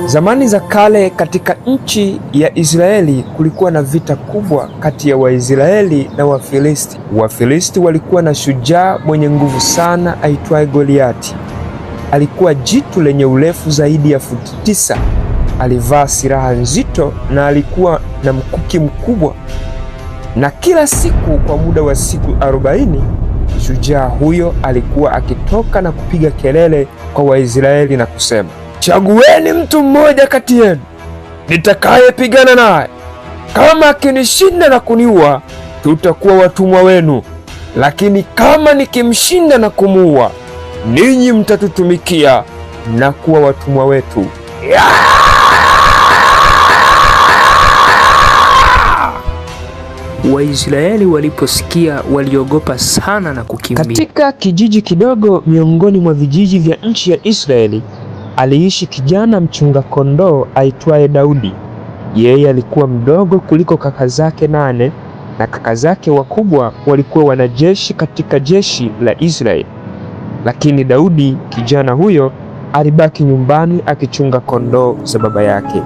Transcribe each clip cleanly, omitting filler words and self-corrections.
Zamani za kale katika nchi ya Israeli kulikuwa na vita kubwa kati ya Waisraeli na Wafilisti. Wafilisti walikuwa na shujaa mwenye nguvu sana aitwaye Goliati. Alikuwa jitu lenye urefu zaidi ya futi 9. Alivaa silaha nzito na alikuwa na mkuki mkubwa. Na kila siku kwa muda wa siku 40, shujaa huyo alikuwa akitoka na kupiga kelele kwa Waisraeli na kusema, chagueni mtu mmoja kati yenu nitakayepigana naye. Kama akinishinda na kuniua, tutakuwa watumwa wenu, lakini kama nikimshinda na kumuua, ninyi mtatutumikia na kuwa watumwa wetu. Waisraeli waliposikia waliogopa sana na kukimbia. Katika kijiji kidogo miongoni mwa vijiji vya nchi ya Israeli aliishi kijana mchunga kondoo aitwaye Daudi. Yeye alikuwa mdogo kuliko kaka zake 8, na kaka zake wakubwa walikuwa wanajeshi katika jeshi la Israeli. Lakini Daudi, kijana huyo, alibaki nyumbani akichunga kondoo za baba yake.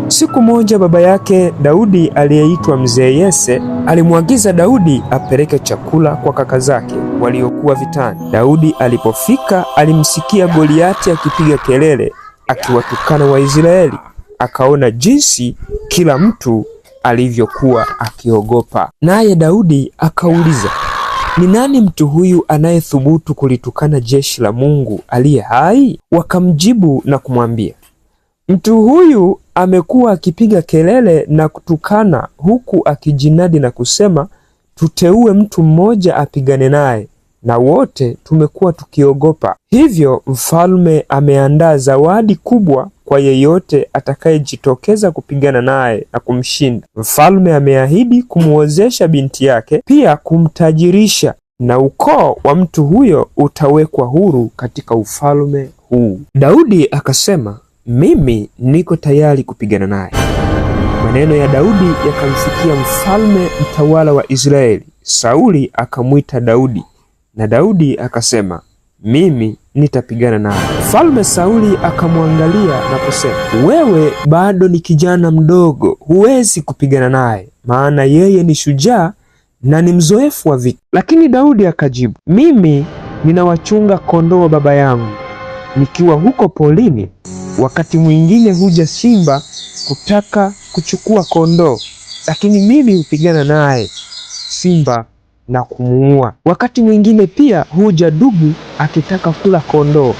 Siku moja baba yake Daudi aliyeitwa Mzee Yese alimwagiza Daudi apeleke chakula kwa kaka zake waliokuwa vitani. Daudi alipofika alimsikia Goliati akipiga kelele akiwatukana Waisraeli. Akaona jinsi kila mtu alivyokuwa akiogopa. Naye Daudi akauliza, ni nani mtu huyu anayethubutu kulitukana jeshi la Mungu aliye hai? Wakamjibu na kumwambia, mtu huyu amekuwa akipiga kelele na kutukana huku akijinadi na kusema, tuteue mtu mmoja apigane naye, na wote tumekuwa tukiogopa. Hivyo mfalme ameandaa zawadi kubwa kwa yeyote atakayejitokeza kupigana naye na kumshinda. Mfalme ameahidi kumwozesha binti yake, pia kumtajirisha, na ukoo wa mtu huyo utawekwa huru katika ufalme huu. Daudi akasema, mimi niko tayari kupigana naye. Maneno ya Daudi yakamfikia mfalme mtawala wa Israeli. Sauli akamwita Daudi, na Daudi akasema, mimi nitapigana naye. Mfalme Sauli akamwangalia na kusema, wewe bado ni kijana mdogo, huwezi kupigana naye, maana yeye ni shujaa na ni mzoefu wa vita. Lakini Daudi akajibu, mimi ninawachunga kondoo wa baba yangu. Nikiwa huko polini, wakati mwingine huja simba kutaka kuchukua kondoo, lakini mimi hupigana naye simba na kumuua. Wakati mwingine pia huja dubu akitaka kula kondoo,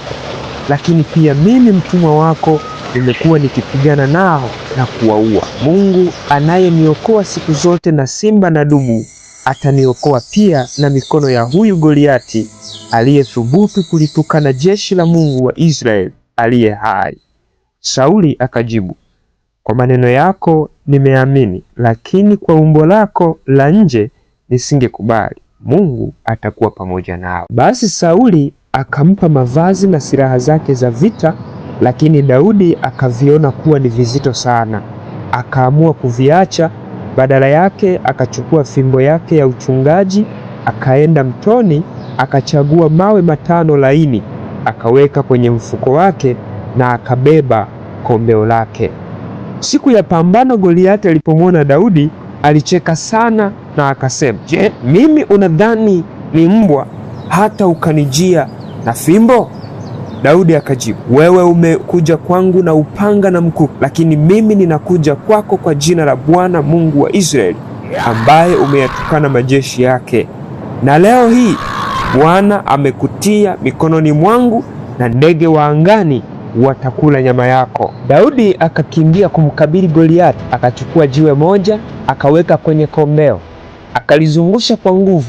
lakini pia mimi mtumwa wako nimekuwa nikipigana nao na kuwaua. Mungu anayeniokoa siku zote na simba na dubu ataniokoa pia na mikono ya huyu Goliati aliyethubutu kulitukana jeshi la Mungu wa Israeli aliye hai. Sauli akajibu, kwa maneno yako nimeamini, lakini kwa umbo lako la nje nisingekubali. Mungu atakuwa pamoja nao. Basi Sauli akampa mavazi na silaha zake za vita, lakini Daudi akaviona kuwa ni vizito sana. Akaamua kuviacha. Badala yake akachukua fimbo yake ya uchungaji, akaenda mtoni, akachagua mawe 5 laini, akaweka kwenye mfuko wake na akabeba kombeo lake. Siku ya pambano, Goliati alipomwona Daudi alicheka sana na akasema, je, mimi unadhani ni mbwa hata ukanijia na fimbo? Daudi akajibu, wewe umekuja kwangu na upanga na mkuki, lakini mimi ninakuja kwako kwa jina la Bwana Mungu wa Israeli, ambaye umeyatukana majeshi yake. Na leo hii Bwana amekutia mikononi mwangu, na ndege wa angani watakula nyama yako. Daudi akakimbia kumkabili Goliati, akachukua jiwe moja, akaweka kwenye kombeo, akalizungusha kwa nguvu.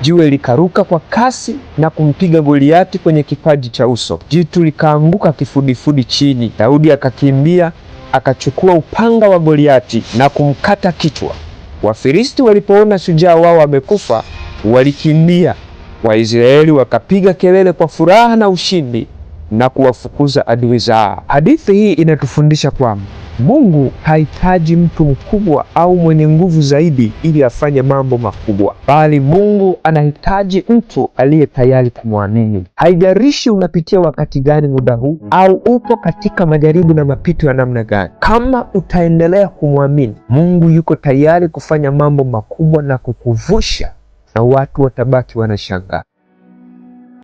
Jiwe likaruka kwa kasi na kumpiga Goliati kwenye kipaji cha uso. Jitu likaanguka kifudifudi chini. Daudi akakimbia, akachukua upanga wa Goliati na kumkata kichwa. Wafilisti walipoona shujaa wao amekufa, walikimbia. Waisraeli wakapiga kelele kwa furaha na ushindi na kuwafukuza adui zao. Hadithi hii inatufundisha kwamba Mungu hahitaji mtu mkubwa au mwenye nguvu zaidi ili afanye mambo makubwa, bali Mungu anahitaji mtu aliye tayari kumwamini. Haijalishi unapitia wakati gani muda huu au upo katika majaribu na mapito ya namna gani, kama utaendelea kumwamini, Mungu yuko tayari kufanya mambo makubwa na kukuvusha, na watu watabaki wanashangaa.